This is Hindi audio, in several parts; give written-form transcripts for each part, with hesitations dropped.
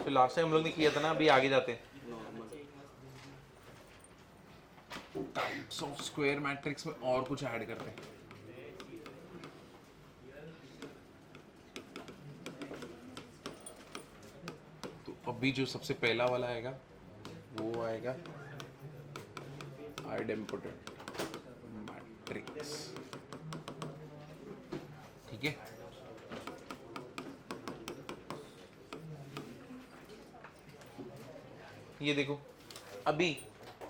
तो लास्ट टाइम हम लोग ने किया था ना, अभी आगे जाते हैं। टाइप्स ऑफ स्क्वायर मैट्रिक्स में और कुछ ऐड करते हैं। तो अभी जो सबसे पहला वाला आएगा वो आएगा आइडेम्पोटेंट मैट्रिक्स। ठीक है, ये देखो, अभी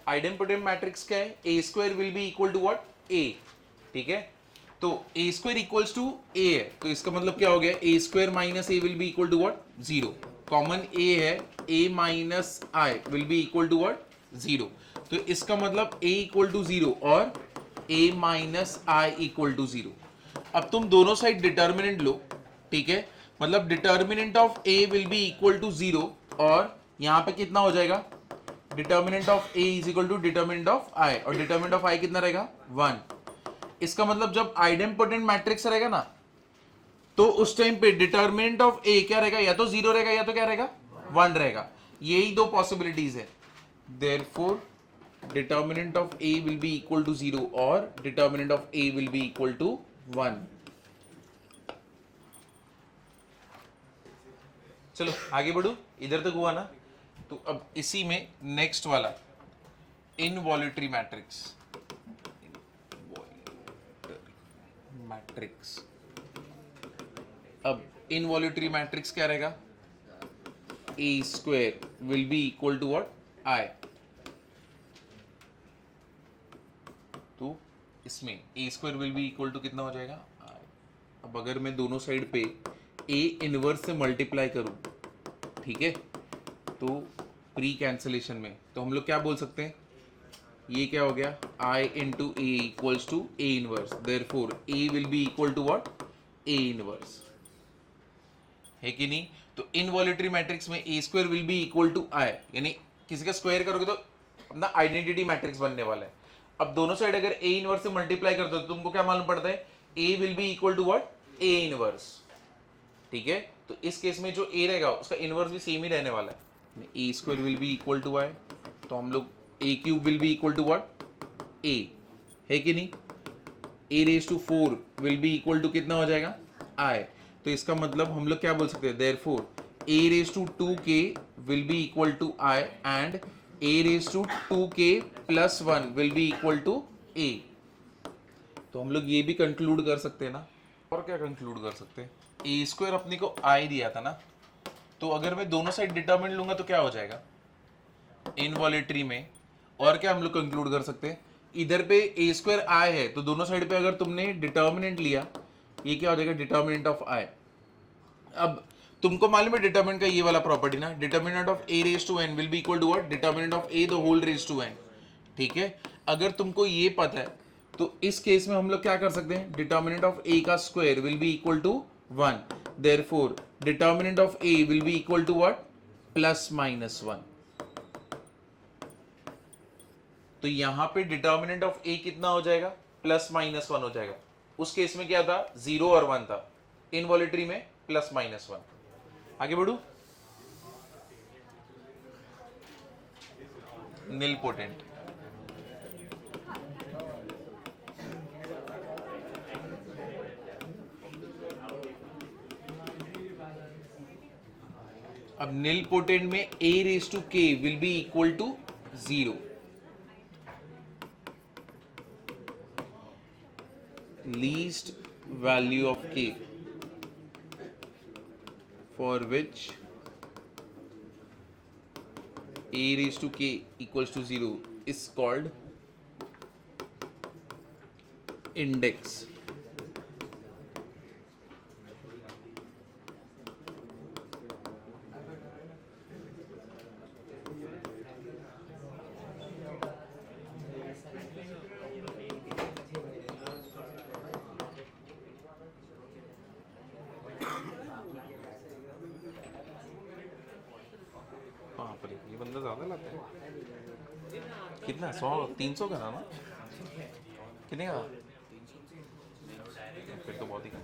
आइडेम्पोटेंट मैट्रिक्स क्या है, A square will be equal to what, A. ठीक है, तो A square equals to A है, तो इसका मतलब क्या हो गया, A square minus A will be equal to what, zero. Common A है, A minus I will be equal to what, zero. तो इसका मतलब ए इक्वल टू जीरो और A minus I equal to zero. अब तुम दोनों साइड डिटर्मिनेंट लो। ठीक है, मतलब determinant of A will be equal to zero, और यहां पे कितना हो जाएगा, determinant of A is equal to determinant of I, और डिटर्मिनेंट ऑफ आई कितना रहेगा, वन। इसका मतलब जब आइडेम्पोटेंट मैट्रिक्स रहेगा ना, तो उस टाइम पे डिटर्मिनेंट ऑफ ए क्या रहेगा, या तो जीरो रहेगा या तो क्या रहेगा, वन रहेगा। यही दो पॉसिबिलिटीज है। Therefore determinant of A will be equal to zero और determinant of A will be equal to one. चलो आगे बढ़ो, इधर तक हुआ ना। तो अब इसी में नेक्स्ट वाला इनवॉल्यूटरी मैट्रिक्स। मैट्रिक्स, अब इनवॉल्यूटरी मैट्रिक्स क्या रहेगा, A square will be equal to what, I. तो इसमें A square will be equal to कितना हो जाएगा, आई। अब अगर मैं दोनों साइड पे ए इनवर्स से मल्टीप्लाई करूं, ठीक है, तो प्री कैंसलेशन में तो हम लोग क्या बोल सकते हैं, ये क्या हो गया, I into A equals to A inverse, therefore A will be equal to what, A inverse, है कि नहीं। तो इनवॉल्यूटरी मैट्रिक्स में A square will be equal to I, यानी किसी का स्क्वायर करोगे तो अपना आइडेंटिटी मैट्रिक्स बनने वाला है। अब दोनों साइड अगर ए इनवर्स से मल्टीप्लाई कर दो तो तुमको क्या मालूम पड़ता है, A will be equal to what, A inverse. ठीक है, तो इस केस में जो ए रहेगा उसका इनवर्स भी सेम ही रहने वाला है, A square will be equal to I, तो हम लोग A cube will be equal to what, A, है कि नहीं। A raise to 4 will be equal to कितना हो जाएगा, आई। तो इसका मतलब हम लोग क्या बोल सकते हैं, therefore A raise to 2k will be equal to I and A raise to 2k plus 1 will be equal to A. तो हम लोग ये भी कंक्लूड कर सकते हैं ना, और क्या कंक्लूड कर सकते हैं, ए स्क्वायर अपने को आई दिया था ना, तो अगर मैं दोनों साइड डिटर्मिनेंट लूंगा तो क्या हो जाएगा इनवॉल्यूटरी में। और क्या हम लोग कंक्लूड कर सकते हैं, इधर पे ए स्क्वायर आई है तो दोनों साइड पे अगर तुमने डिटर्मिनेंट लिया, ये क्या हो जाएगा, डिटर्मिनेंट ऑफ आई। अब तुमको मालूम है डिटर्मिनेंट का ये वाला प्रॉपर्टी ना, determinant of A raise to n will be equal to what, determinant of A the whole raise to n. ठीक है, अगर तुमको ये पता है तो इस केस में हम लोग क्या कर सकते हैं, डिटर्मिनेंट ऑफ ए का square will be equal to one, therefore determinant of A will be equal to what, plus minus one. तो यहां पे डिटर्मिनेंट ऑफ ए कितना हो जाएगा, प्लस माइनस वन हो जाएगा। उस केस में क्या था, जीरो और वन था, इनवॉल्यूटरी में प्लस माइनस वन। आगे बढ़ू, निलपोटेंट। अब निलपोटेंट में A raise to k will be equal to zero, least value of k for which a raised to k equals to 0 is called index। बाप रे, ये बंदा ज्यादा लाता है, कितना 100 300 का था ना, कितने का, फिर तो बहुत ही कम।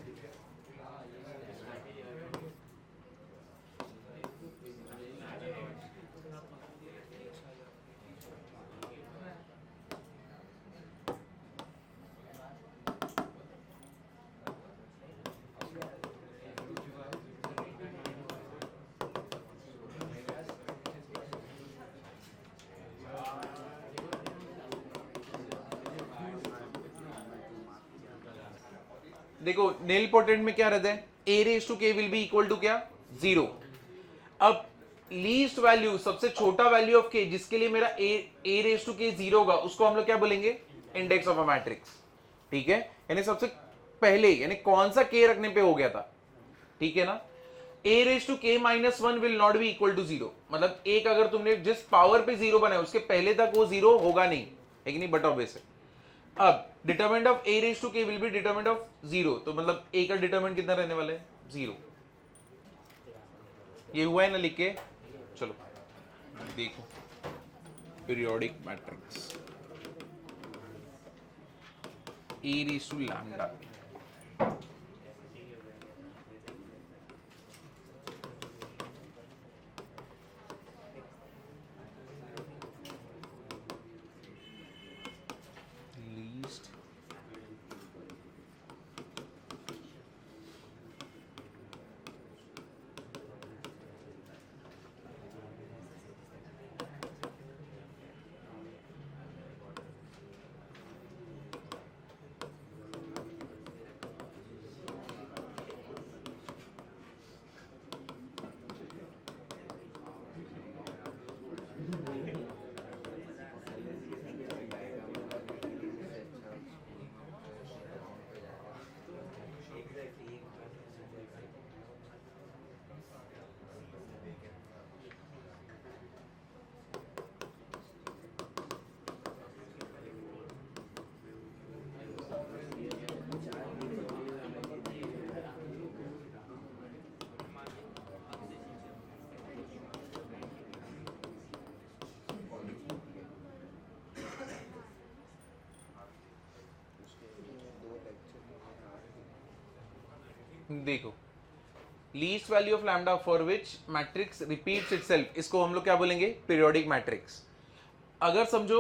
देखो नील पोटेंट में क्या रहता है, a raise to k will be equal to क्या, 0। अब लीस्ट वैल्यू, सबसे छोटा वैल्यू ऑफ k जिसके लिए मेरा a रेज टू k 0 होगा, उसको हम लोग क्या बोलेंगे, इंडेक्स ऑफ अ मैट्रिक्स। ठीक है, यानी सबसे पहले यानी कौन सा k रखने पे हो गया था, ठीक है ना। a raise to k minus 1 will not be equal to 0, मतलब एक अगर तुमने जिस पावर पे 0 बनाया उसके पहले तक वो 0 होगा नहीं, है कि नहीं, बट ऑब्वियस है। अब determinant of a raise to k will be determinant of 0, तो मतलब a का डिटरमिनेंट कितना रहने वाला है, 0। ये हुआ है ना लिख के, चलो देखो periodic matrix a raise to lambda, least देखो least value of lambda for which matrix repeats itself, इसको हम लोग क्या बोलेंगे, पीरियोडिक मैट्रिक्स। अगर समझो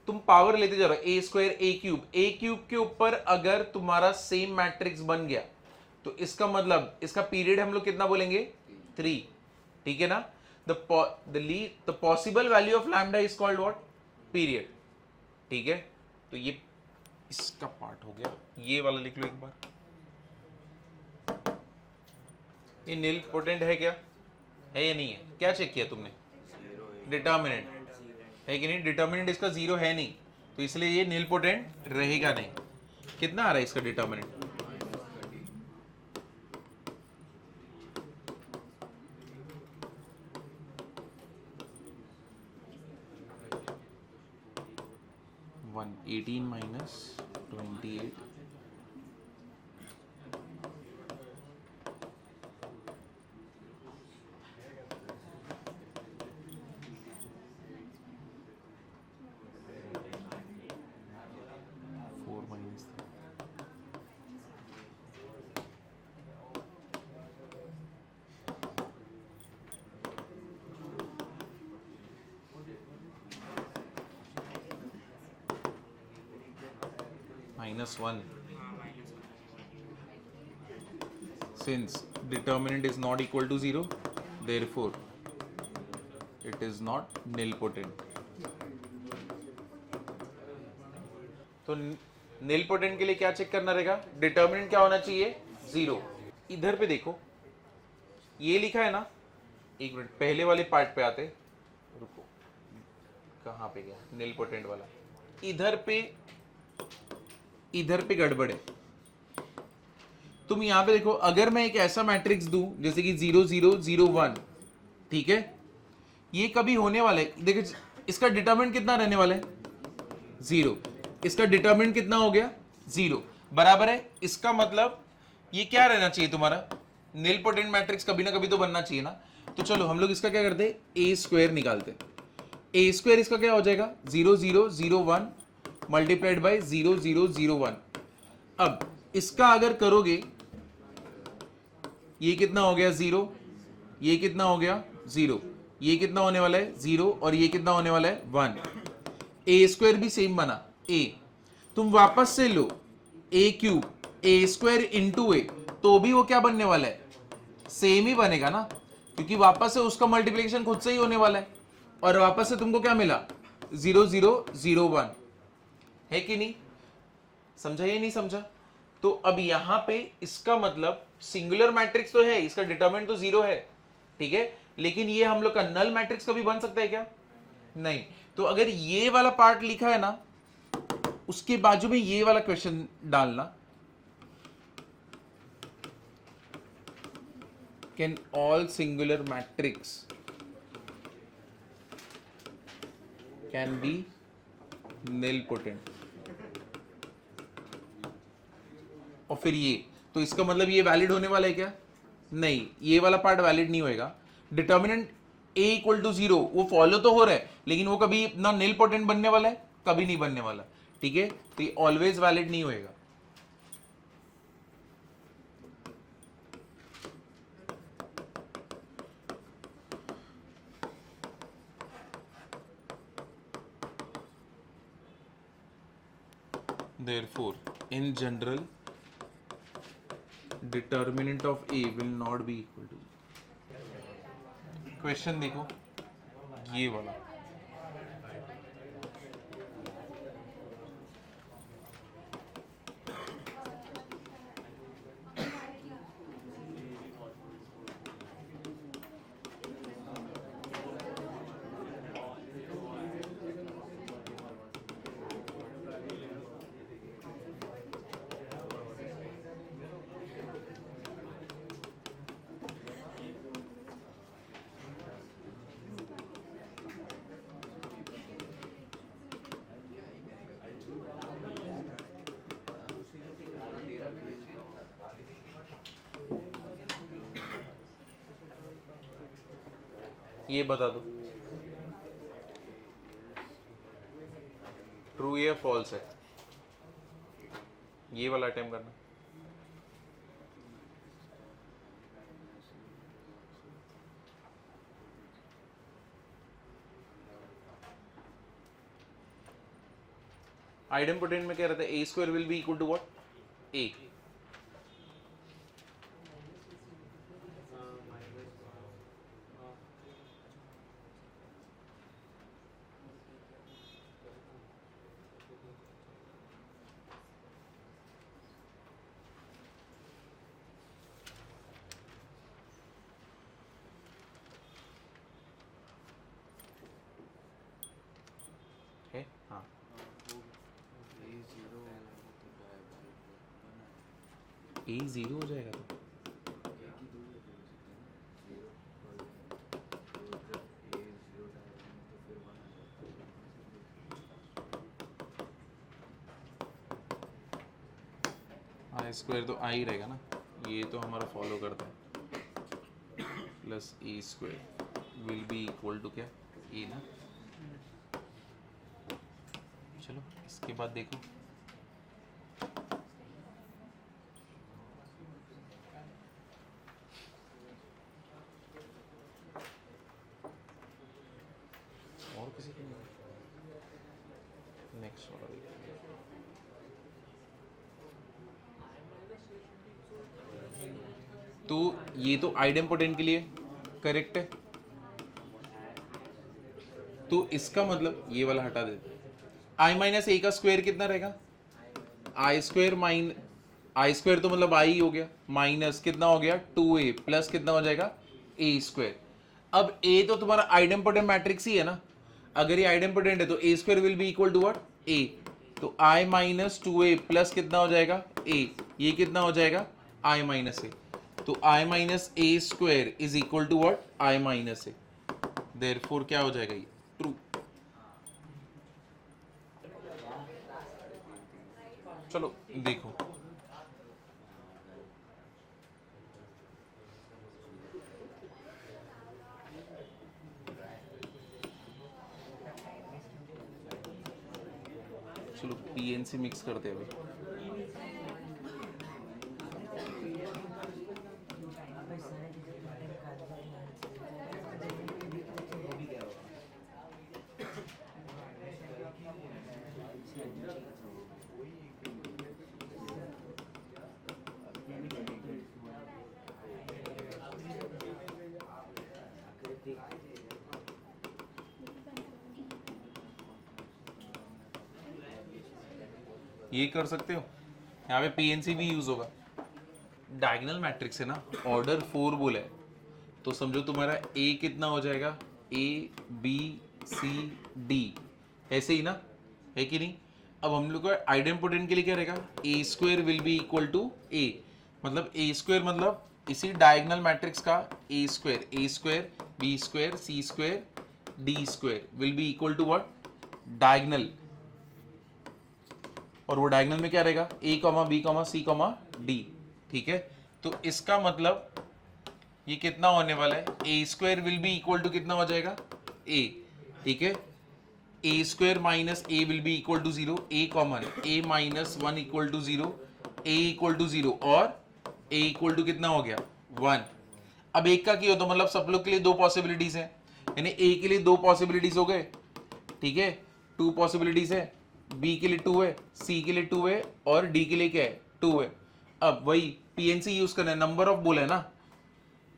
तुम पावर लेते जा रहे हो ए स्क्वायर ए क्यूब के ऊपर अगर तुम्हारा सेम मैट्रिक्स बन गया तो इसका मतलब इसका पीरियड हम लोग कितना बोलेंगे, 3। ठीक है ना, the possible value of lambda is called what, period. ठीक है, तो ये इसका पार्ट हो गया, ये वाला लिख लो एक बार। ये नील पोटेंट है क्या, है या नहीं है, क्या चेक किया तुमने, डिटर्मिनेंट है कि नहीं, डिटर्मिनेंट इसका 0 है नहीं, तो इसलिए ये नील पोटेंट रहेगा नहीं। कितना आ रहा है इसका determinant, -18 -28 4 -3 -1, since determinant is not equal to 0, therefore it is not nilpotent। तो nilpotent के लिए क्या चेक करना रहेगा, डिटर्मिनेंट क्या होना चाहिए, 0। इधर पे देखो ये लिखा है ना, एक मिनट पहले वाले पार्ट पे आते, रुको कहाँ पे गया nilpotent वाला, इधर पे गड़बड़ है। तुम यहां पे देखो, अगर मैं एक ऐसा मैट्रिक्स दूं जैसे कि 0 0 0 1, ठीक है, ये कभी होने वाला है, देखो इसका डिटरमिनेंट कितना रहने वाला है, 0, इसका डिटरमिनेंट कितना हो गया, 0, बराबर है। इसका मतलब ये क्या रहना चाहिए तुम्हारा, नीलपोटेंट मैट्रिक्स कभी ना कभी तो बनना चाहिए ना। तो चलो हम लोग इसका क्या करते हैं, ए स्क्वायर निकालते हैं। ए स्क्वायर इसका क्या हो जाएगा, 0 0 0 1 मल्टीप्लाइड बाई 0 0 0 1। अब इसका अगर करोगे, ये कितना हो गया 0, ये कितना हो गया 0, ये कितना होने वाला है 0, और ये कितना होने वाला है 1। ए स्क्वायर भी सेम बना, ए तुम वापस से लो ए cube A square into A, तो भी वो क्या बनने वाला है, सेम ही बनेगा ना, क्योंकि वापस से उसका मल्टीप्लिकेशन खुद से ही होने वाला है, और वापस से तुमको क्या मिला 0 0 0 1, है कि नहीं, समझा या नहीं समझा। तो तो अब यहां पे इसका मतलब सिंगुलर मैट्रिक्स तो है, इसका डिटरमिनेंट तो 0 है, ठीक है, लेकिन ये हम लोग का नल मैट्रिक्स कभी बन सकता है क्या? नहीं। तो अगर ये वाला पार्ट लिखा है ना, उसके बाजू में ये वाला क्वेश्चन डालना, can all singular matrix can be nilpotent, और फिर ये, तो इसका मतलब ये वैलिड होने वाला है क्या? नहीं, ये वाला पार्ट वैलिड नहीं होएगा। डिटर्मिनेंट a इक्वल टू 0 वो फॉलो तो हो रहा है, लेकिन वो कभी ना निल पोटेंट बनने वाला है, कभी नहीं बनने वाला, ठीक है, तो ये ऑलवेज वैलिड नहीं होएगा। Therefore, in general, determinant of a will not be equal to, question देखो ये वाला, ये बता दो ट्रू या फॉल्स है, ये वाला अटेम्प्ट करना। आइडेम्पोटेंट में क्या रहता है? A square will be equal to what? A. हाँ, ए 0 हो जाएगा तो आई स्क्वायर तो आ ही रहेगा ना, ये तो हमारा फॉलो करता है, plus A square will be equal to क्या? ए ना। चलो इसके बाद देखो, और किसी को नेक्स्ट वाला देखो। तो ये तो आइडेम्पोटेंट के लिए करेक्ट है, तो इसका मतलब ये वाला हटा देते, आई माइनस ए का स्क्वायर कितना रहेगा? आई स्क्वायर माइन, आई स्क्वायर तो मतलब आई हो गया, माइनस कितना हो गया? 2a, प्लस कितना हो जाएगा? A square. अब ए तो तुम्हारा आइडेम्पोटेंट मैट्रिक्स ही है ना, अगर ये आइडेम्पोटेंट है तो A square will be equal to what? A. तो आई माइनस 2a प्लस कितना हो जाएगा? ए। ये कितना हो जाएगा? I minus A. तो I minus A square is equal to what? I minus A. Therefore क्या हो जाएगा? ये ट्रू। चलो देखो, चलो पीएनसी मिक्स करते हैं अभी। ये कर सकते हो, यहाँ पे पीएनसी भी यूज होगा। डायगोनल मैट्रिक्स है ना, ऑर्डर 4 बोला है, तो समझो तुम्हारा ए कितना हो जाएगा, ए बी सी डी, ऐसे ही ना, है कि नहीं। अब हम लोग को आइडेम्पोटेंट के लिए क्या रहेगा, A square will be equal to A, मतलब ए स्क्वायर मतलब इसी डायगोनल मैट्रिक्स का A square B square C square D square will be equal to what, diagonal. और वो डायगोनल में क्या रहेगा, A comma B comma C comma D, ठीक है। तो इसका मतलब ये कितना होने वाला है, A square will be equal to कितना हो जाएगा, ए, ठीक है। A square minus A will be equal to 0, A common, A minus 1 equal to 0, A equal to 0 और ए इक्वल टू कितना हो गया 1। अब एक का की हो तो मतलब सब लोग के लिए दो पॉसिबिलिटीज है, यानी ए के लिए दो पॉसिबिलिटीज हो गए, ठीक है, 2 पॉसिबिलिटीज है, बी के लिए 2 है, सी के लिए 2 है और डी के लिए क्या है 2 है। अब वही पीएनसी यूज करना है, नंबर ऑफ बोला है ना,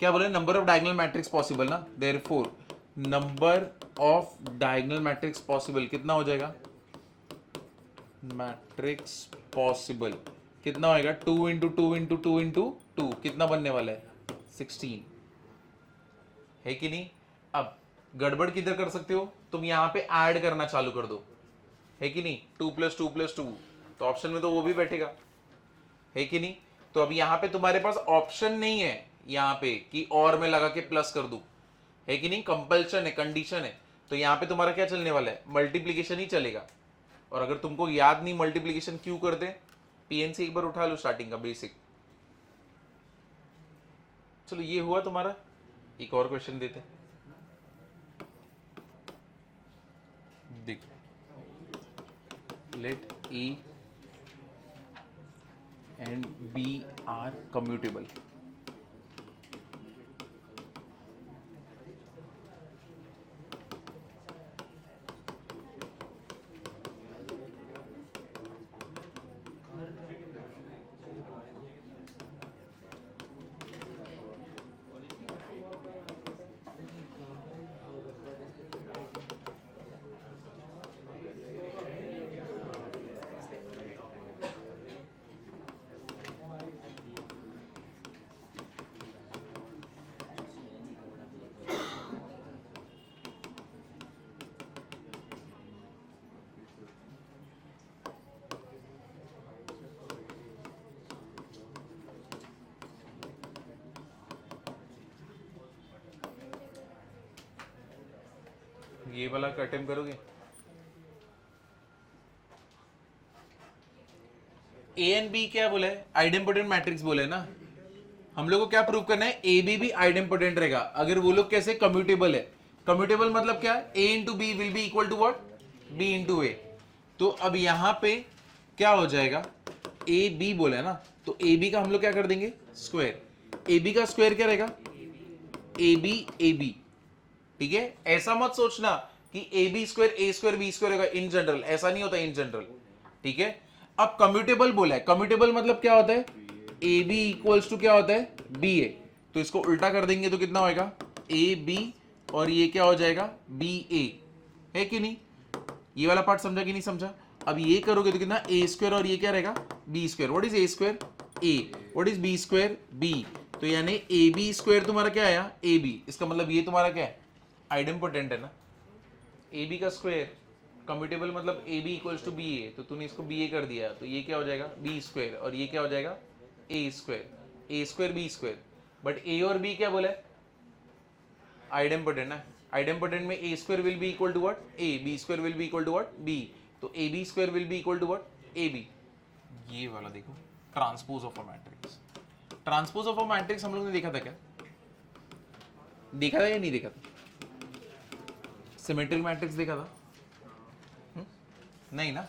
क्या बोले, number of diagonal matrix possible ना, therefore number of diagonal matrix possible कितना हो जाएगा, मैट्रिक्स पॉसिबल कितना होएगा, 2 इंटू 2 इंटू 2 इंटू 2 कितना बनने वाला है 16, है कि नहीं। अब गड़बड़ किधर कर सकते हो, तुम यहां पे ऐड करना चालू कर दो, है कि नहीं, 2 + 2 + 2, तो ऑप्शन में तो वो भी बैठेगा, है कि नहीं। तो अब यहां पे तुम्हारे पास ऑप्शन नहीं है यहाँ पे कि और मैं लगा के प्लस कर दूं, है कि नहीं, कंपल्शन है, कंडीशन है। तो यहाँ पे तुम्हारा क्या चलने वाला है, मल्टीप्लीकेशन ही चलेगा। और अगर तुमको याद नहीं मल्टीप्लीकेशन क्यों करते, पीएनसी एक बार उठा लो स्टार्टिंग का बेसिक। चलो ये हुआ तुम्हारा, एक और क्वेश्चन देते देख, let A and B are commutable. ये वाला अटेम्प्ट करोगे, ए एंड बी क्या बोला है, आइडेम्पोटेंट मैट्रिक्स बोले ना, हम लोग को क्या प्रूव करना है, ए बी भी आइडेम्पोटेंट रहेगा अगर वो लोग कैसे कम्यूटेबल है। कम्यूटेबल मतलब क्या, A into B will be equal to what, B into A. तो अब यहां पे क्या हो जाएगा, ए बी बोला है ना, तो ए बी का हम लोग क्या कर देंगे स्क्वायर, ए बी का स्क्वायर क्या रहेगा, ए बी, ठीक है। ऐसा मत सोचना कि A B square B square होगा इन जनरल, ऐसा नहीं होता इन जनरल, ठीक है। अब कम्यूटेबल बोला है, कम्यूटेबल मतलब क्या होता है, ए बी इक्वल्स टू क्या होता है बी ए, तो इसको उल्टा कर देंगे तो कितना होएगा ए बी और ये क्या हो जाएगा बी ए, है कि नहीं। ये वाला पार्ट समझा कि नहीं समझा। अब ये करोगे तो कितना ए स्क्वायर और ये क्या रहेगा B square, what is A square A, what is B square B, तो यानी ए बी स्क्वायर तुम्हारा क्या आया ए बी, इसका मतलब ये तुम्हारा क्या है आइडेम्पोटेंट है ना, ए बी का स्क्वायर, कम्यूटेबल मतलब A B equals to B A, तो तूने इसको बी ए कर दिया तो ये क्या हो जाएगा बी स्क्वायर और ये क्या हो जाएगा A square B square, but A और बी क्या बोला है आइडेम्पोटेंट ना, आइडेम्पोटेंट में A square will be equal to what A, B square will be equal to what B, तो A B square will be equal to what A B. ये वाला देखो transpose of a matrix, transpose of a matrix हम लोग ने देखा था क्या, देखा था या नहीं देखा था, सिमेट्रिक मैट्रिक्स देखा था नहीं ना,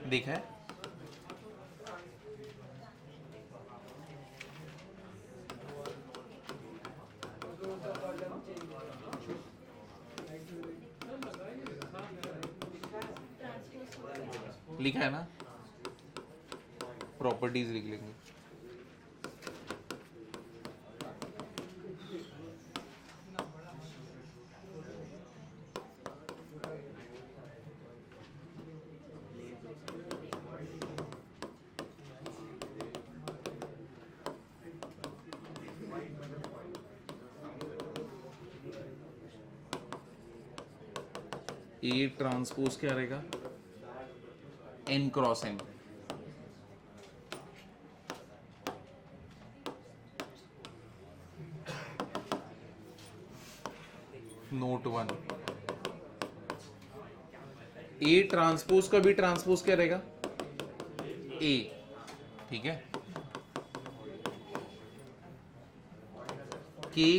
देखा है, लिखा है ना, प्रॉपर्टीज लिख लेंगे। ए ट्रांसपोज क्या रहेगा, n cross n. Note 1, A transpose का भी ट्रांसपोज क्या रहेगा, ए, ठीक है। K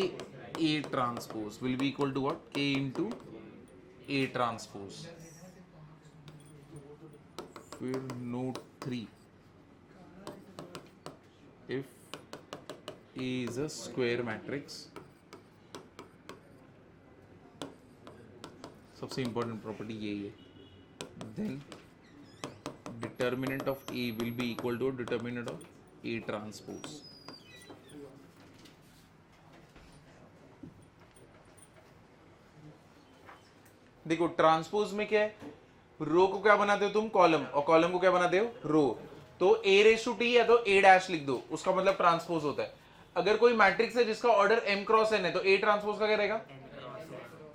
A transpose will be equal to what, k into A transpose. फिर note 3, if A is a square matrix, सबसे इंपॉर्टेंट प्रॉपर्टी यही है, then determinant of A will be equal to determinant of A transpose. देखो ट्रांसपोज में क्या है, रो को क्या बनाते हो तुम, कॉलम, और कॉलम को क्या बनाते हो, रो। तो ए रेस टू टी है तो ए डैश लिख दो, उसका मतलब ट्रांसपोज होता है। अगर कोई मैट्रिक्स है जिसका ऑर्डर एम क्रॉस एन है तो ए ट्रांसपोज का क्या रहेगा,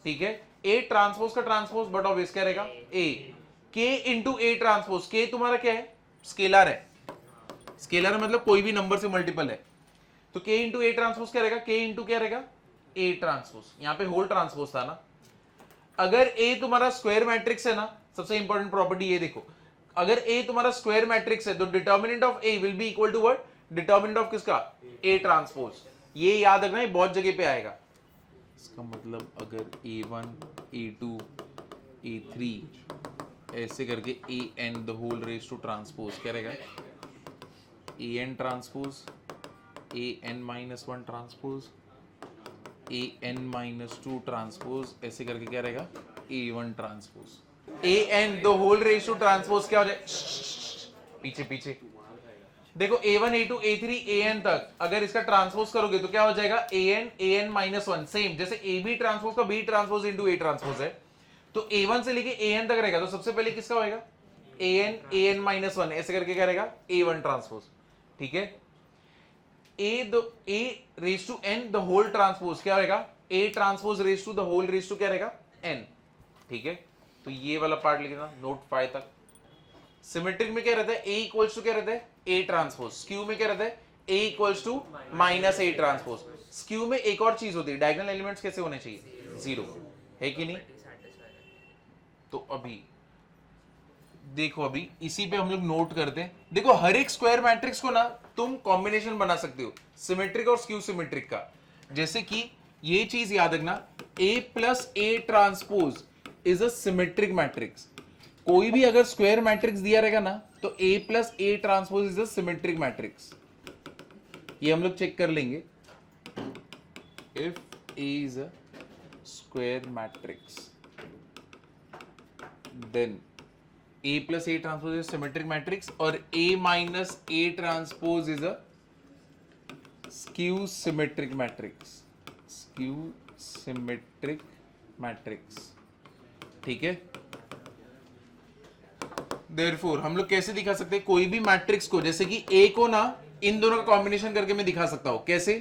ठीक है। ए ट्रांसपोज का ट्रांसपोज बट ऑब्वियस क्या रहेगा, ए। के इंटू ए ट्रांसपोज, के तुम्हारा क्या है, स्केलर है, स्केलर है मतलब कोई भी नंबर से मल्टीपल है, तो के इंटू ए ट्रांसपोज क्या रहेगा, के इंटू क्या रहेगा, ए ट्रांसपोज। यहां पे होल ट्रांसपोज था ना। अगर ए तुम्हारा स्क्वायर मैट्रिक्स है ना, सबसे इंपॉर्टेंट प्रॉपर्टी ये देखो, अगर ए तुम्हारा स्क्वायर मैट्रिक्स है तो determinant of A will be equal to what, determinant of किसका, ए ट्रांसपोज। ये याद रखना, ये बहुत जगह पे आएगा। इसका मतलब अगर a1 a2 a3 ऐसे करके a n the whole raise to transpose क्या रहेगा, a n transpose, a n minus 1 transpose, a n minus 2 transpose, ऐसे करके क्या रहेगा, a1 transpose. a n the whole raise to transpose क्या हो जाए, पीछे पीछे देखो, a1 a2 a3 an तक अगर इसका ट्रांसपोज करोगे तो क्या हो जाएगा, an माइनस 1, सेम जैसे ab ट्रांसपोज का b transpose into a transpose है, तो a1 से लेके an तक रहेगा, तो सबसे पहले किसका होएगा, an माइनस 1, ऐसे करके क्या रहेगा, a1 ट्रांसपोज, ठीक है। a raise to n the whole transpose क्या रहेगा, a transpose raise to the whole raise to क्या रहेगा, n, ठीक है। तो ये वाला पार्ट लिखना नोट 5 तक। सिमेट्रिक में क्या रहता है, a इक्वल्स टू क्या रहता है, a ट्रांसपोज। स्क्यू में क्या रहता है, a equals to minus a transpose. Skew में एक और चीज होती है, डायगोनल एलिमेंट्स कैसे होने चाहिए, 0, है कि नहीं। तो अभी देखो, अभी इसी पे हम लोग नोट करते हैं। देखो हर एक स्क्वायर मैट्रिक्स को ना तुम कॉम्बिनेशन बना सकते हो, सिमेट्रिक और स्क्यू सिमेट्रिक का। जैसे कि ये चीज याद रखना, a plus a transpose is a symmetric matrix. कोई भी अगर स्क्वायर मैट्रिक्स दिया रहेगा ना तो a plus a transpose is a symmetric matrix. ये हम लोग चेक कर लेंगे, if a is a square matrix then a plus a transpose is symmetric matrix, और a minus a transpose is a skew symmetric matrix, skew symmetric matrix, ठीक है। देयरफॉर हम लोग कैसे दिखा सकते हैं कोई भी मैट्रिक्स को, जैसे कि a को ना इन दोनों का कॉम्बिनेशन करके मैं दिखा सकता हूं, कैसे,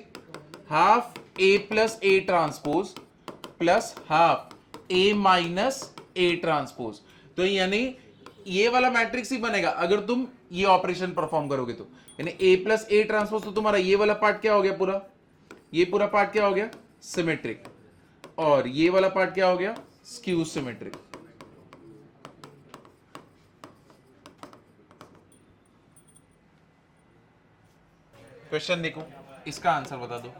half a plus a transpose plus half a minus a transpose. तो यानी ये वाला मैट्रिक्स ही बनेगा अगर तुम ये ऑपरेशन परफॉर्म करोगे तो, यानी a प्लस a ट्रांसपोज, तो तुम्हारा ये वाला पार्ट क्या हो गया, पूरा ये पूरा पार्ट क्या हो गया, सिमेट्रिक, और ये वाला पार्ट क्या हो गया, स्क्यू सिमेट्रिक। क्वेश्चन देखो, इसका आंसर बता दो।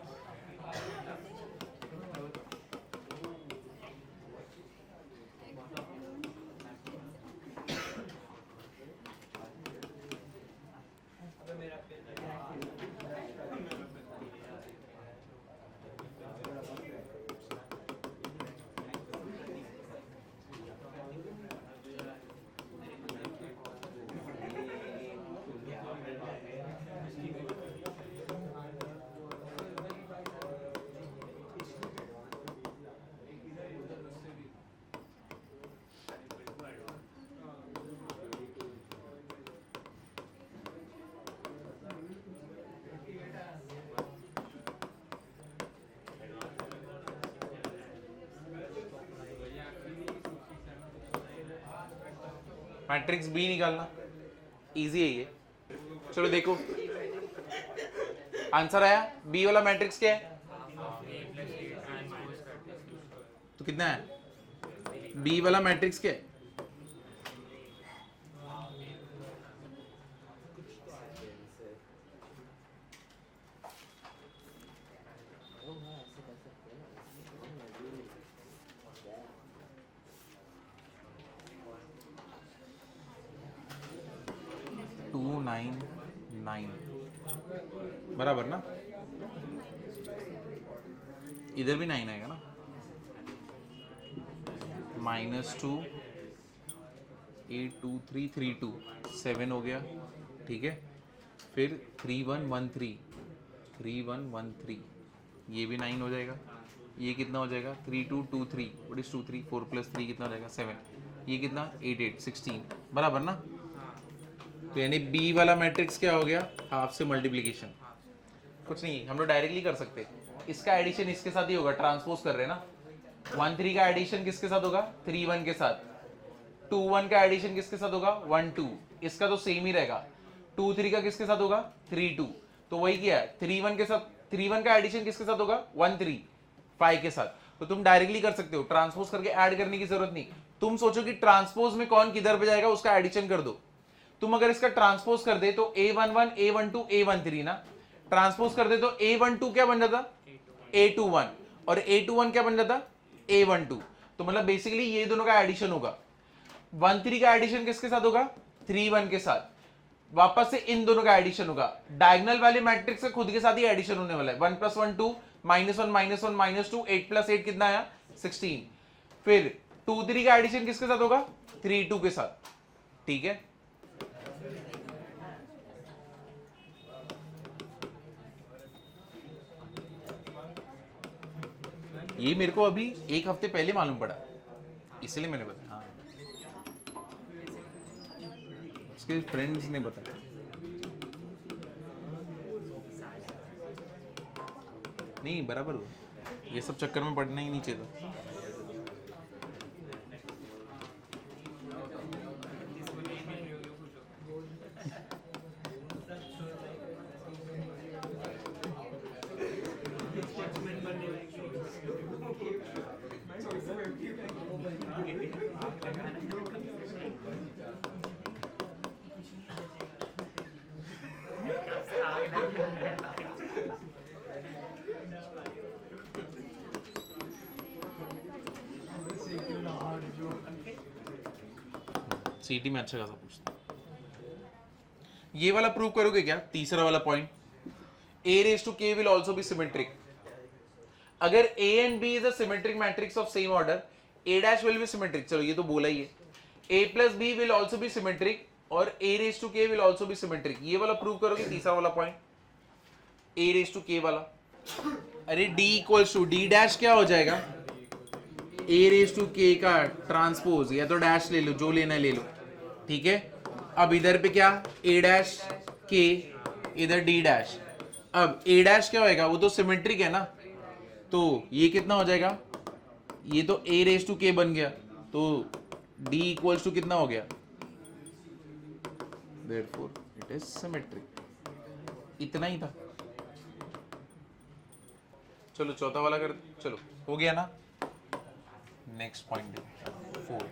मैट्रिक्स बी निकालना, इजी है ये। चलो देखो आंसर आया, बी वाला मैट्रिक्स क्या है, तो कितना है बी वाला मैट्रिक्स क्या है, टू नाइन नाइन बराबर ना, इधर भी 9 आएगा ना, -2 8 2 3 3 2 7 हो गया, ठीक है। फिर 3 1 1 3 3 1 1 3, ये भी 9 हो जाएगा। ये कितना हो जाएगा 3 2 2 3, व्हाट इज 2 3 4 + 3 कितना हो जाएगा 7, ये कितना 8 8 16 बराबर ना। तो यानी बी वाला मैट्रिक्स क्या हो गया, हाफ से मल्टीप्लीकेशन, कुछ नहीं हम लोग डायरेक्टली कर सकते, इसका एडिशन इसके साथ ही होगा, ट्रांसपोज कर रहे हैं ना। 1 3 का एडिशन किसके साथ होगा 3 1 के साथ, 2 1 का एडिशन किसके साथ होगा 1 2, इसका तो सेम ही रहेगा। 2 3 का किसके साथ होगा 3 2, तो वही क्या है 3 1 के साथ, 3 1 का एडिशन किसके साथ होगा 1 3 5 के साथ। तो तुम डायरेक्टली कर सकते हो, ट्रांसपोज करके ऐड करने की जरूरत नहीं। तुम सोचो कि ट्रांसपोज में कौन किधर पे जाएगा, उसका एडिशन कर दो। तुम अगर इसका ट्रांसपोज कर दे तो A11 A12 A13 ना, ट्रांसपोज कर दे तो A12 क्या बन जाता A21, और A21 क्या बन जाता A12। तो मतलब बेसिकली ये दोनों का एडिशन होगा। 1 3 का एडिशन किसके साथ होगा 3 1 के साथ, वापस से इन दोनों का एडिशन होगा। डायगोनल वाले मैट्रिक्स से खुद के साथ ही एडिशन होने वाला है। 1 + 1 2 -1 -1 -2 8 + 8 कितना आया 16। फिर 2 3 का एडिशन किसके साथ होगा 3 2 के साथ, ठीक है। ये मेरे को अभी 1 हफ्ते पहले मालूम पड़ा, इसलिए मैंने बताया। हाँ, उसके फ्रेंड्स ने बताया। नहीं बराबर हुआ, ये सब चक्कर में पड़ना ही नहीं चाहिए था। सीटी में अच्छा खासा पूछता। ये वाला प्रूव करोगे क्या, तीसरा वाला point, A⁴k will also be symmetric। अगर A and B is a symmetric matrix of same order, A' will be symmetric। चलो ये तो बोला ही है। A + B will also be symmetric और A⁴k will also be symmetric। ये वाला प्रूव करोगे, तीसरा वाला पॉइंट A⁴k वाला। अरे D = D' क्या हो जाएगा A⁴k का ट्रांसपोज, या तो डैश ले लो, जो लेना है ले लो, ठीक है। अब इधर पे क्या A' k, इधर D'। अब A' क्या होएगा, वो तो सिमेट्रिक है ना, तो ये कितना हो जाएगा, ये तो A⁴k बन गया, तो D = कितना हो गया, therefore it is symmetric। इतना ही था। चलो चौथा वाला कर, चलो हो गया ना। Next point 4।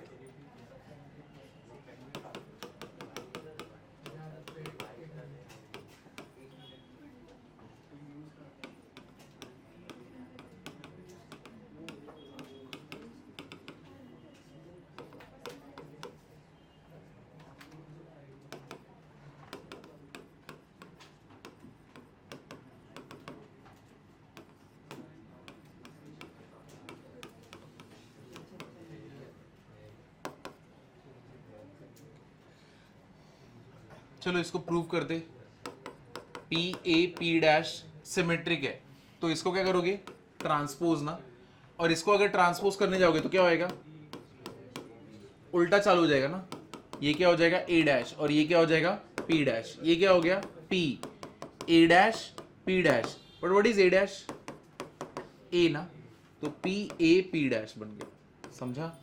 चलो इसको प्रूव कर दे। PA P' सिमेट्रिक है, तो इसको क्या करोगे ट्रांसपोज ना, और इसको अगर ट्रांसपोज करने जाओगे तो क्या होएगा, उल्टा चालू हो जाएगा ना। ये क्या हो जाएगा A' और ये क्या हो जाएगा P'। ये क्या हो गया P A' P', but what is A', A ना, तो PA P' बन गया। समझा।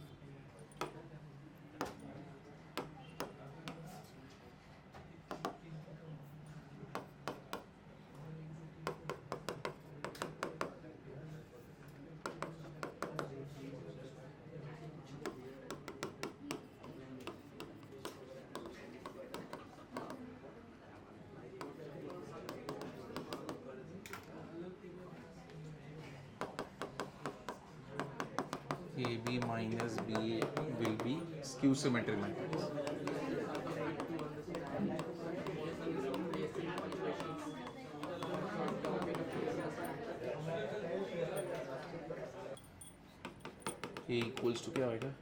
A B minus B will be skew symmetric matrix. A equals to क्या होगा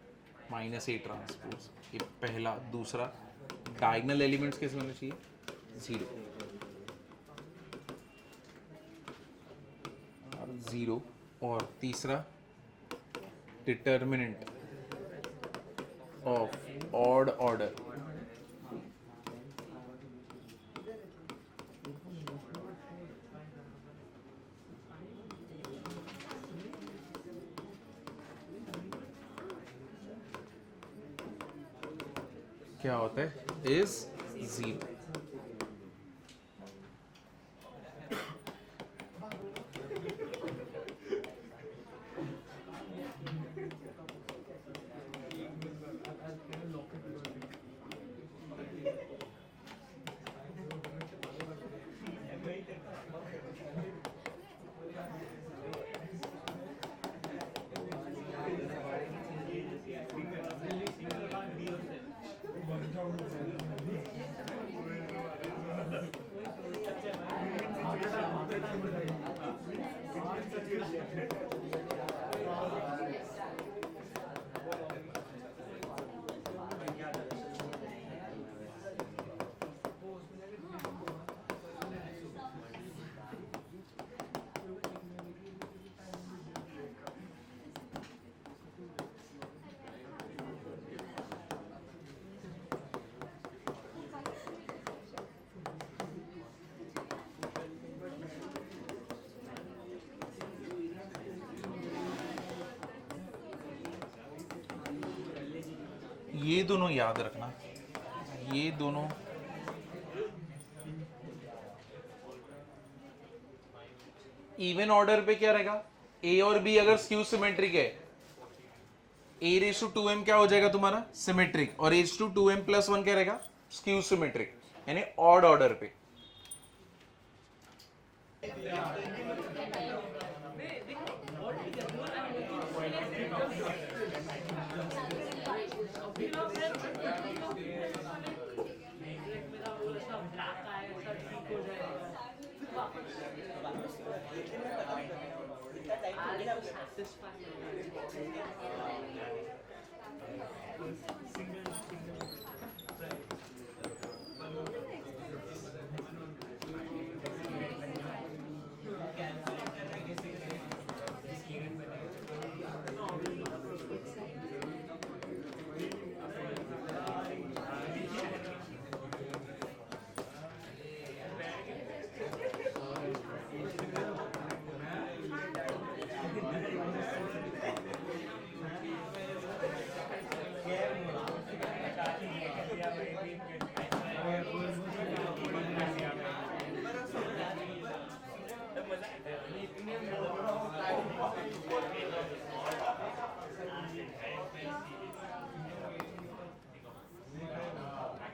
माइनस ए ट्रांसपोज. ये पहला. दूसरा डायगनल एलिमेंट्स कैसे होने चाहिए 0 और 0. और तीसरा डिटर्मिनेंट ऑफ ऑड ऑर्डर क्या होता है इज 0. ये दोनों याद रखना. ये दोनों इवन ऑर्डर पे क्या रहेगा. ए और बी अगर स्क्यू सिमेट्रिक है ए रेस टू 2m क्या हो जाएगा तुम्हारा सिमेट्रिक. और एज टू 2m प्लस 1 क्या रहेगा स्क्यू सिमेट्रिक. यानी ऑड ऑर्डर पे.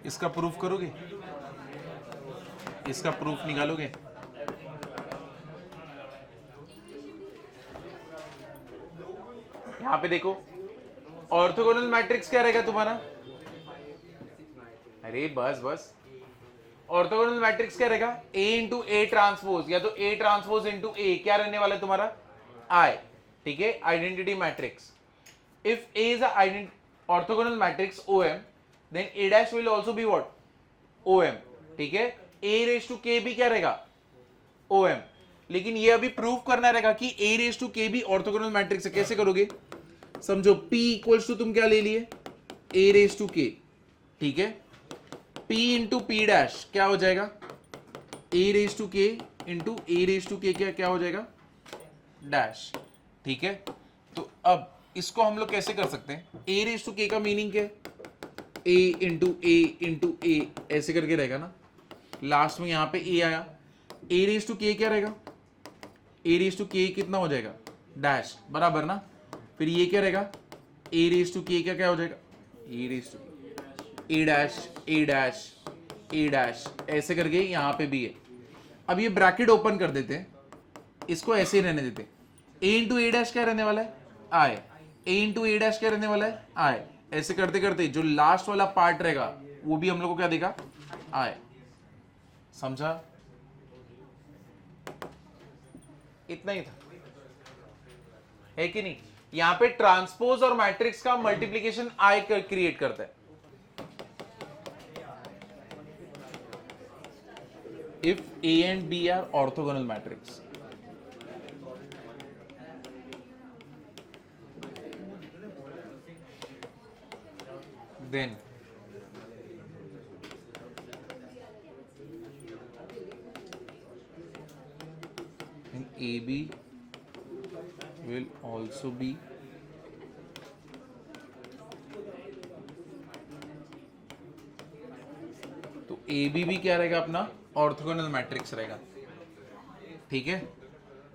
इसका प्रूफ करोगे. इसका प्रूफ निकालोगे. यहां पे देखो ऑर्थोगोनल मैट्रिक्स क्या रहेगा तुम्हारा. अरे बस बस. ऑर्थोगोनल मैट्रिक्स क्या रहेगा ए इंटू ए ट्रांसपोज या तो ए ट्रांसपोज इंटू ए क्या रहने वाला है तुम्हारा आई. ठीक है. Identity matrix. If A is orthogonal matrix OM then a dash will also be what OM. ठीक है. a रेज टू k भी क्या रहेगा OM. लेकिन ये अभी प्रूव करना रहेगा कि a रेज टू k भी ऑर्थोगोनल मैट्रिक्स है. कैसे करोगे समझो. p इक्वल्स टू तुम क्या ले लिए a रेज टू k. ठीक है. p इंटू p डैश क्या हो जाएगा a raise to k into a raise to k क्या हो जाएगा डैश. ठीक है. तो अब इसको हम लोग कैसे कर सकते हैं. a रेज टू k का मीनिंग क्या है a इंटू ए ऐसे करके रहेगा ना. लास्ट में यहां पे a आया. a रेज टू k क्या रहेगा a रेज टू k कितना हो जाएगा डैश बराबर ना. फिर ये क्या रहेगा a रेज टू k क्या हो जाएगा a raise to a dash a dash ऐसे करके यहां पे भी है. अब ये ब्रैकेट ओपन कर देते हैं. इसको ऐसे ही रहने देते हैं. a इंटू ए डैश क्या रहने वाला है आई. ए इंटू ए डैश क्या रहने वाला है, आई। ऐसे करते करते जो लास्ट वाला पार्ट रहेगा वो भी हम लोग को क्या देगा, आई। समझा? इतना ही था, है कि नहीं? यहां पे ट्रांसपोज और मैट्रिक्स का मल्टीप्लीकेशन आई क्रिएट करता है। If A and B are orthogonal matrix, then in AB will also be तो AB भी क्या रहेगा अपना, ऑर्थोगोनल मैट्रिक्स रहेगा। ठीक है,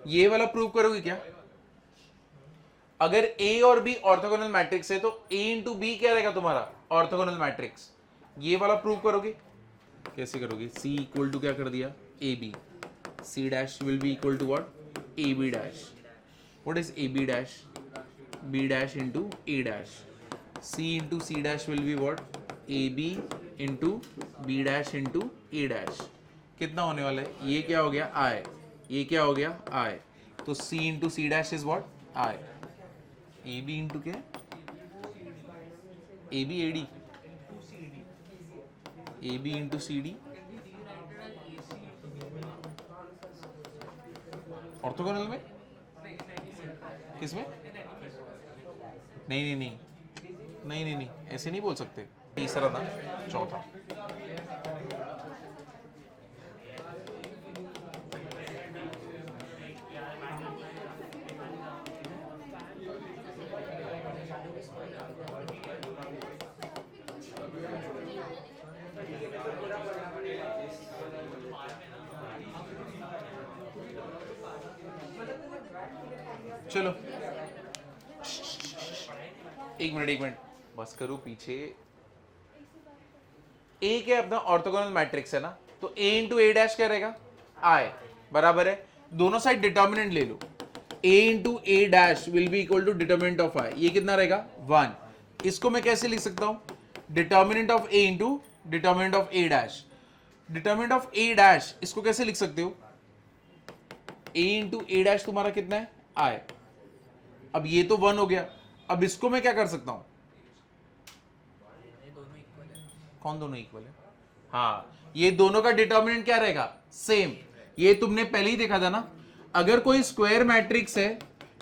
ये वाला प्रूव करोगे क्या? अगर A और B ऑर्थोगोनल मैट्रिक्स है तो A इंटू बी क्या रहेगा तुम्हारा, ऑर्थोगोनल मैट्रिक्स। ये वाला प्रूव करोगे, कैसे करोगे? C इक्वल टू क्या कर दिया, AB, C dash will be equal to what, AB dash. What is AB dash, B dash into A dash. C into C dash will be what, AB into B dash into A dash. कितना होने वाला है, ये क्या हो गया, I, ये क्या हो गया, I। तो C into C dash is what, I। AB into क्या, AB AD, AB into CD orthogonal में, किसमें? नहीं नहीं नहीं नहीं नहीं नहीं, ऐसे नहीं बोल सकते। तीसरा था, चौथा। चलो एक मिनट बस करो पीछे। ए क्या अपना ऑर्थोगोनल मैट्रिक्स है ना, तो ए इंटू ए डैश क्या रहेगा, आई, बराबर है। दोनों साइड डिटर्मिनेंट ले लो, A into A dash will be equal to determinant of I. ये कितना रहेगा, 1। इसको मैं कैसे लिख सकता हूं, determinant of A into determinant of A dash. Determinant of A dash इसको कैसे लिख सकते हो, ए इंटू ए डैश तुम्हारा कितना है, आई। अब ये तो 1 हो गया, अब इसको मैं क्या कर सकता हूं, कौन दोनों इक्वल है, हाँ, ये दोनों का डिटर्मिनेंट क्या रहेगा, सेम। ये तुमने पहले ही देखा था ना, अगर कोई स्क्वायर मैट्रिक्स है,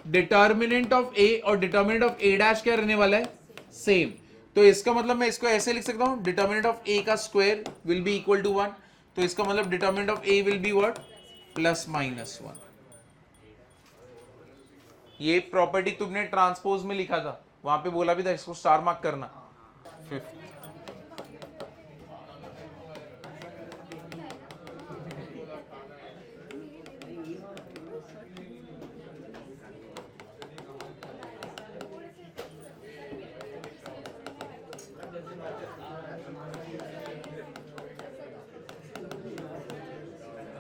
डिटर्मिनेंट ऑफ ए और डिटर्मिनेंट ऑफ ए डैश क्या रहने वाला है, सेम। तो इसका मतलब मैं इसको ऐसे लिख सकता हूं, डिटर्मिनेंट ऑफ ए का square will be equal to 1। तो इसका मतलब determinant of A will be what, plus minus 1। ये प्रॉपर्टी तुमने ट्रांसपोज में लिखा था, वहां पे बोला भी था इसको स्टार मार्क करना। Fifth,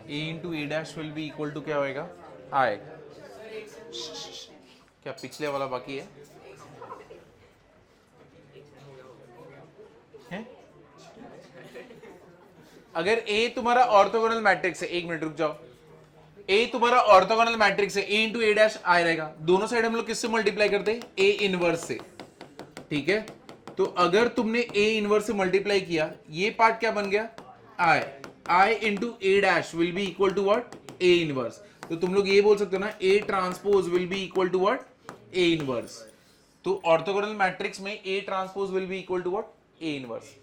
A into A dash will be equal to क्या होएगा, आई। क्या पिछले वाला बाकी है? अगर ए तुम्हारा ऑर्थोगोनल मैट्रिक्स है, एक मिनट रुक जाओ, ए तुम्हारा ऑर्थोगोनल मैट्रिक्स है, ए इंटू ए डैश आई रहेगा। दोनों साइड हम लोग किससे मल्टीप्लाई करते हैं, ए इनवर्स से। ठीक है, तो अगर तुमने ए इनवर्स से मल्टीप्लाई किया, ये पार्ट क्या बन गया, I. I into A dash will be equal to what, A inverse. तो तुम लोग ये बोल सकते हो ना, A transpose will be equal to what, A inverse. तो ऑर्थोगोनल मैट्रिक्स में A transpose will be equal to what, A inverse.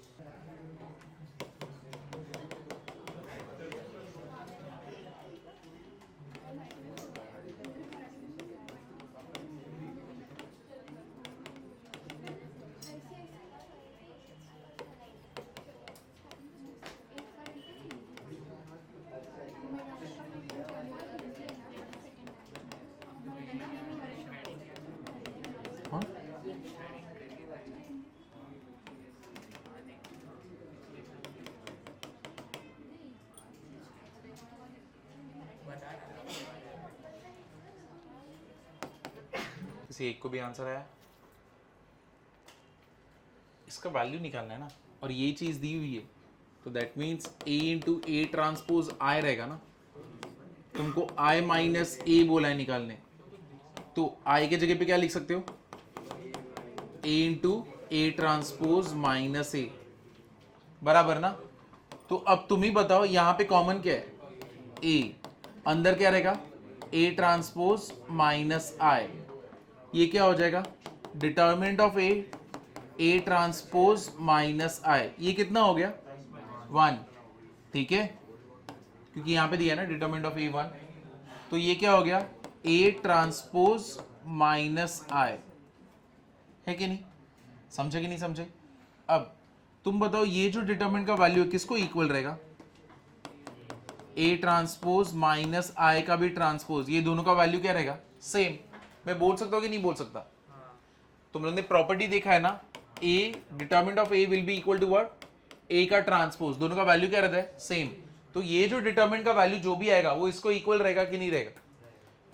किसी एक को भी आंसर आया? इसका वैल्यू निकालना है ना, और ये चीज दी हुई है, तो that means A into A transpose I रहेगा ना। तुमको आई माइनस ए बोला है निकालने, तो आई के जगह पे क्या लिख सकते हो, ए इंटू ए ट्रांसपोज माइनस ए, बराबर ना। तो अब तुम ही बताओ यहां पे कॉमन क्या है, ए, अंदर क्या रहेगा, ए ट्रांसपोज माइनस आई, ये क्या हो जाएगा, determinant of A transpose minus I, ये कितना हो गया 1, ठीक है, क्योंकि यहां पे दिया है ना डिटर्मिनेंट ऑफ ए 1, तो ये क्या हो गया ए ट्रांसपोज माइनस आई, है कि नहीं, समझे कि नहीं समझे। अब तुम बताओ ये जो डिटरमिनेंट का वैल्यू है किसको इक्वल रहेगा, ए ट्रांसपोज माइनस आई का भी ट्रांसपोज, ये दोनों का वैल्यू क्या रहेगा, सेम। मैं बोल सकता हूँ कि नहीं बोल सकता, तुम लोगों ने प्रॉपर्टी देखा है ना, A determinant of A will be equal to what, A का ट्रांसपोज, दोनों का वैल्यू क्या रहता है, सेम। तो ये जो डिटरमिनेंट का वैल्यू जो भी आएगा वो इसको इक्वल रहेगा कि नहीं रहेगा,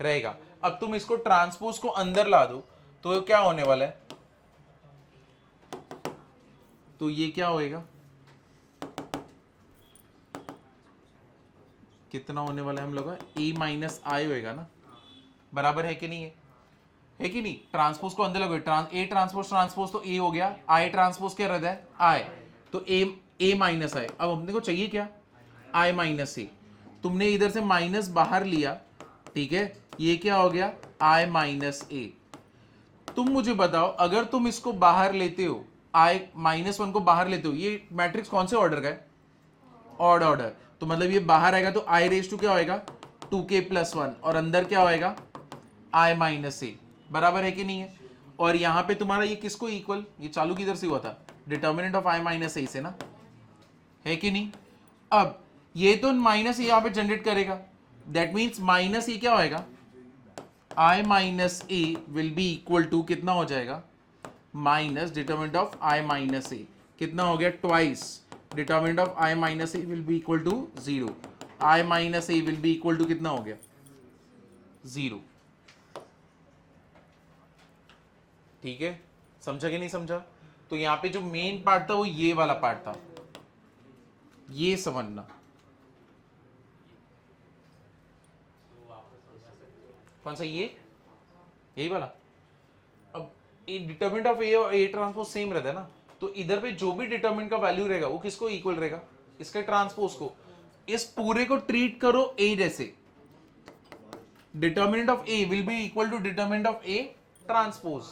रहेगा। अब तुम इसको ट्रांसपोज को अंदर ला दो तो क्या होने वाला है, तो ये क्या होएगा, कितना होने वाला है हम लोग का, ए माइनस आई होएगा ना, बराबर है कि नहीं है कि नहीं। ट्रांसपोज को अंदर लगो, ए ट्रांसपोज ट्रांसपोज तो ए हो गया, आई ट्रांसपोज क्या रहता है आई, तो ए माइनस आई। अब अपने को चाहिए क्या, आई माइनस ए, तुमने इधर से माइनस बाहर लिया, ठीक है, ये क्या हो गया आई माइनस ए। तुम मुझे बताओ अगर तुम इसको बाहर लेते हो, आई माइनस 1 को बाहर लेते हो, ये मैट्रिक्स कौन से ऑर्डर का है, ऑड ऑर्डर, तो मतलब ये बाहर आएगा तो आई रेज टू क्या होएगा 2k + 1, और अंदर क्या होएगा आई माइनस ए, बराबर है कि नहीं है। और यहां पे तुम्हारा ये किसको इक्वल, ये चालू किधर से हुआ था, डिटर्मिनेंट ऑफ आई माइनस ए से ना, है कि नहीं। अब ये तो माइनस यहाँ पे जनरेट करेगा, दैट मीन्स माइनस ये क्या होएगा, I minus A will be equal to कितना हो जाएगा, minus determinant of I minus A, कितना हो गया twice determinant of I minus A will be equal to 0, I minus A will be equal to कितना हो गया 0, ठीक है, समझा कि नहीं समझा। तो यहां पे जो मेन पार्ट था वो ये वाला पार्ट था, ये समझना, कौन सा, ये यही वाला। अब डिटर्मिनेंट ऑफ ए और ए ट्रांसपोज सेम रहता है ना, तो इधर पे जो भी डिटर्मिनेंट का वैल्यू रहेगा वो किसको इक्वल रहेगा, इसके ट्रांसपोज को। इस पूरे को ट्रीट करो ए जैसे, determinant of A will be equal to determinant of A transpose,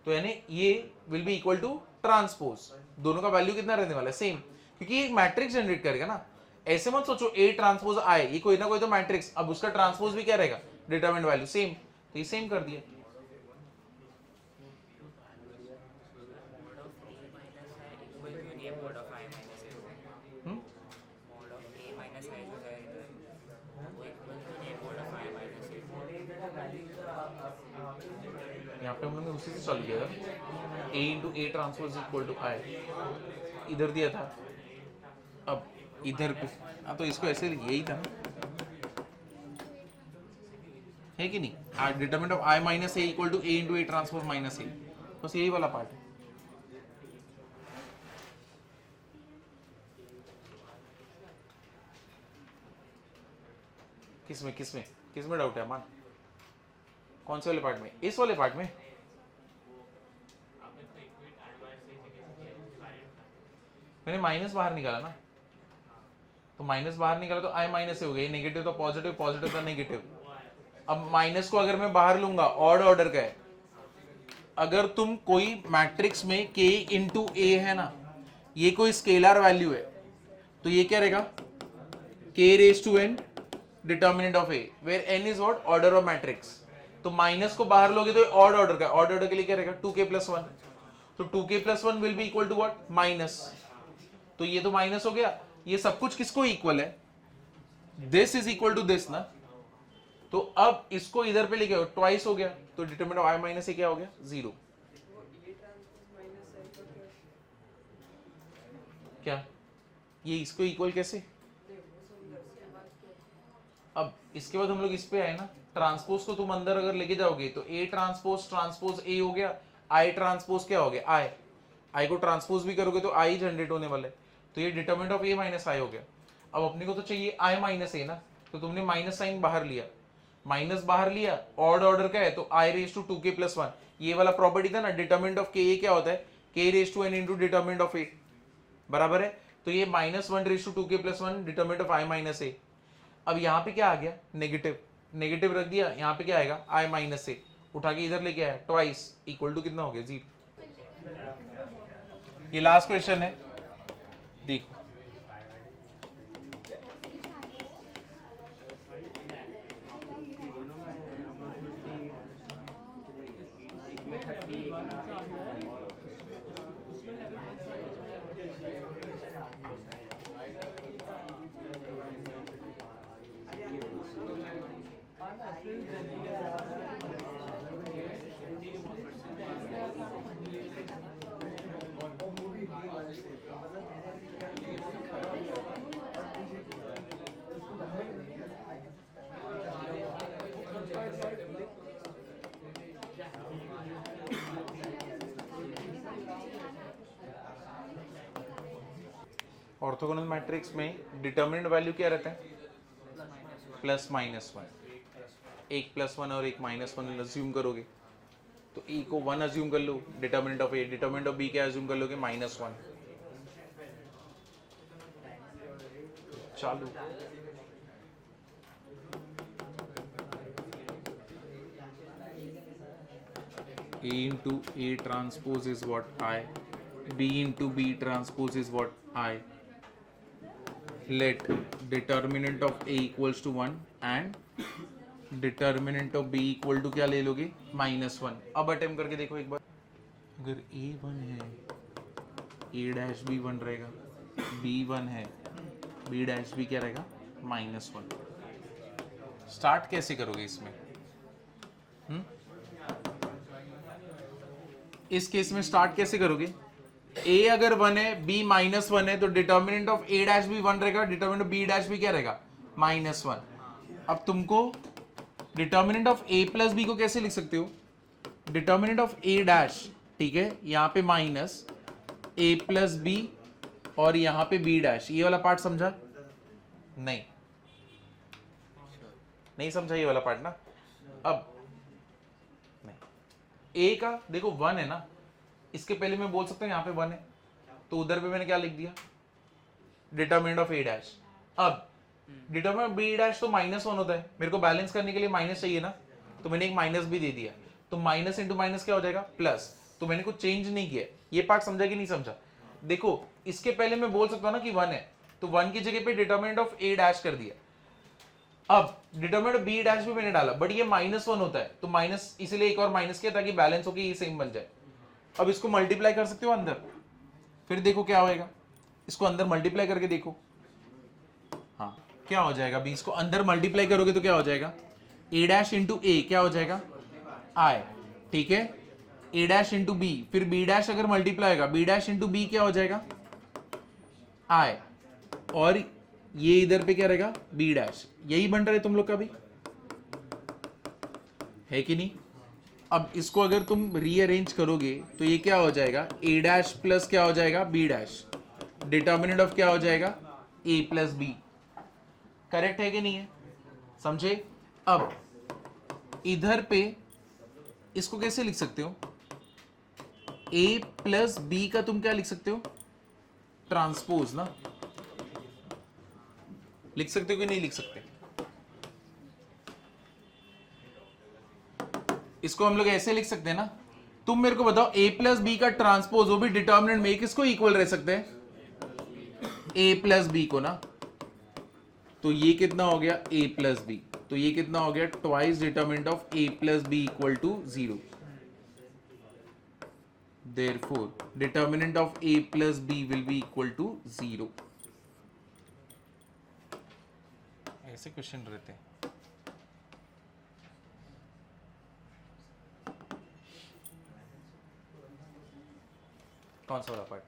तो यानी ये will be equal to transpose, दोनों का वैल्यू कितना रहने वाला है सेम, क्योंकि ये मैट्रिक्स जनरेट करेगा ना। ऐसे मत सोचो ए ट्रांसपोज आए, ये कोई ना कोई तो मैट्रिक्स, अब उसका ट्रांसपोज भी क्या रहेगा डिटरमिनेंट वैल्यू सेम, तो ये सेम कर दिया। यहाँ पे हमने उसी से चालू किया था, A into A transpose equal to I, इधर दिया था, अब इधर पे हाँ, तो इसको ऐसे यही था है कि नहीं, determinant of I minus A equal to A into A transpose minus A, बस यही वाला पार्ट है। किसमें किसमें किसमें डाउट है मान, कौन से वाले पार्ट में, इस वाले पार्ट में। मैंने माइनस बाहर निकाला ना, तो माइनस बाहर निकाला तो आई माइनस से हो गया, नेगेटिव तो पॉजिटिव, पॉजिटिव तो नेगेटिव। अब माइनस को अगर मैं बाहर लूंगा, ऑड ऑर्डर का है, अगर तुम कोई मैट्रिक्स में k इंटू ए है ना, ये कोई स्केलर वैल्यू है, तो ये क्या रहेगा k raise to n determinant of a, where n is what order of matrix. तो माइनस को बाहर लोगे तो ऑड ऑर्डर का, ऑड ऑर्डर के लिए क्या रहेगा 2k + 1, तो 2k + 1 will be equal to what minus, तो ये तो माइनस हो गया। ये सब कुछ किसको इक्वल है, this is equal to this ना, तो अब इसको इधर पे लेके आओ, ट्वाइस हो गया, तो डिटरमिनेंट ऑफ आई माइनस ए क्या हो गया 0। क्या ये इसको इक्वल कैसे, अब इसके बाद हम लोग इस पे आए ना, ट्रांसपोज को तुम अंदर अगर लेके जाओगे तो ए ट्रांसपोज ट्रांसपोज ए हो गया, आई ट्रांसपोज क्या हो गया आई, आई को ट्रांसपोज भी करोगे तो आई जनरेट होने वाला है, तो ये डिटर्मिनेंट ऑफ ए माइनस आई हो गया। अब अपने को तो चाहिए आई माइनस ए ना, तो तुमने माइनस साइन बाहर लिया, माइनस बाहर लिया, ऑड ऑर्डर का है तो आई रेज टू 2k प्लस 1, ये वाला प्रॉपर्टी था ना, डिटर्मिनेंट ऑफ के क्या होता है, k raise to n into determinant of A, बराबर है। तो ये -1 raise to 2k plus 1 determinant of I minus A. अब यहाँ पे क्या आ गया, नेगेटिव, नेगेटिव रख दिया, यहाँ पे क्या आएगा आई माइनस ए, उठा के इधर लेके आया, ट्वाइस इक्वल टू कितना हो गया 0। ये लास्ट क्वेश्चन है, देखो ऑर्थोगोनल मैट्रिक्स में डिटर्मिनेंट वैल्यू क्या रहता है, प्लस माइनस 1, एक प्लस 1 और एक माइनस 1 अज्यूम करोगे, तो ए को 1 अज्यूम कर लो, determinant of A, determinant of B क्या अज्यूम कर लोगे, -1। चालू A into A transpose is what I, B into B transpose is what I. Let determinant of A equals to 1 and determinant of B equal to क्या ले लोगे, -1। अब अटेम्प्ट करके देखो एक बार, अगर A 1 है, A डैश B 1 रहेगा, B 1 है, B डैश B क्या रहेगा, -1। स्टार्ट कैसे करोगे इसमें, इस केस में स्टार्ट कैसे करोगे, a अगर 1 है, b -1 है, तो डिटर्मिनेंट ऑफ a डैश भी 1 रहेगा, डिटर्मिनेंट ऑफ b डैश भी क्या रहेगा, -1। अब तुमको determinant of a plus b को कैसे लिख सकते हो, डिटर्मिनेंट ऑफ a डैश, ठीक है, यहाँ पे माइनस a प्लस b और यहाँ पे b डैश, ये वाला पार्ट समझा, नहीं नहीं समझा ये वाला पार्ट ना। अब ए का देखो 1 है ना, इसके पहले मैं बोल सकता हूँ यहाँ पे 1 है, तो उधर पे मैंने क्या लिख दिया, डिटर्मिनेंट ऑफ ए डैश। अब डिटर्मिनेंट बी डैश तो -1 होता है, मेरे को बैलेंस करने के लिए माइनस चाहिए ना, तो मैंने एक माइनस भी दे दिया, तो माइनस इंटू माइनस क्या हो जाएगा, प्लस, तो मैंने कुछ चेंज नहीं किया। ये पार्ट समझा कि नहीं समझा, देखो इसके पहले मैं बोल सकता हूँ ना कि 1 है, तो 1 की जगह पे डिटर्मिनेंट ऑफ ए डैश कर दिया। अब डिटर्मिनेंट बी डैश भी मैंने डाला, बट ये -1 होता है, तो माइनस इसलिए एक और माइनस किया ताकि बैलेंस हो के ये सेम बन जाए। अब इसको मल्टीप्लाई कर सकते हो अंदर, फिर देखो क्या होएगा, इसको अंदर मल्टीप्लाई करके देखो, हाँ क्या हो जाएगा, बी इसको अंदर मल्टीप्लाई करोगे तो क्या हो जाएगा, ए डैश इंटू ए क्या हो जाएगा, आई, ठीक है, ए डैश इंटू बी, फिर बी डैश अगर मल्टीप्लाई होगा, बी डैश इंटू बी क्या हो जाएगा, आई, और ये इधर पे क्या रहेगा, बी डैश, यही बन रहा है तुम लोग का भी, है कि नहीं। अब इसको अगर तुम रीअरेंज करोगे तो ये क्या हो जाएगा, ए डैश प्लस क्या हो जाएगा, बी डैश, डिटर्मिनेंट ऑफ क्या हो जाएगा, ए प्लस बी, करेक्ट है कि नहीं है, समझे। अब इधर पे इसको कैसे लिख सकते हो, ए प्लस बी का तुम क्या लिख सकते हो, ट्रांसपोज ना, लिख सकते हो कि नहीं लिख सकते, इसको हम लोग ऐसे लिख सकते हैं ना, तुम मेरे को बताओ a प्लस बी का ट्रांसपोज, वो भी डिटर्मिनेंट में किसको इक्वल रह सकते हैं, a प्लस बी को ना, तो ये कितना हो गया a प्लस बी, तो ये कितना हो गया, twice determinant of a plus B equal to 0, therefore determinant of a plus B will be equal to 0। ऐसे क्वेश्चन रहते हैं। कौन सा वाला पार्ट,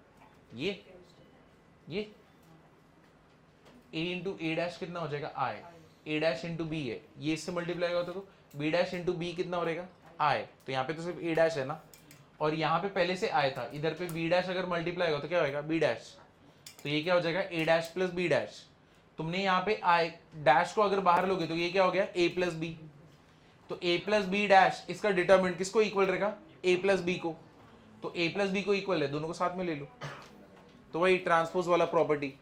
ये a इंटू ए डैश कितना हो जाएगा, आई, ए डैश इंटू बी है, ये इससे मल्टीप्लाई होता तो बी डैश इंटू बी कितना हो रहेगा, आई, तो यहाँ पे तो सिर्फ ए डैश है ना, और यहाँ पे पहले से आया था, इधर पे बी डैश अगर मल्टीप्लाई होगा तो क्या होगा बी डैश, तो ये क्या हो जाएगा ए डैश प्लस बी डैश। तुमने यहाँ पे आई डैश को अगर बाहर लोगे तो ये क्या हो गया ए प्लस बी, तो ए प्लस बी डैश इसका डिटर्मिनेंट किसको इक्वल रहेगा ए प्लस बी को, तो ए प्लस बी को इक्वल है, दोनों को साथ में ले लो, तो वही ट्रांसपोज वाला प्रॉपर्टी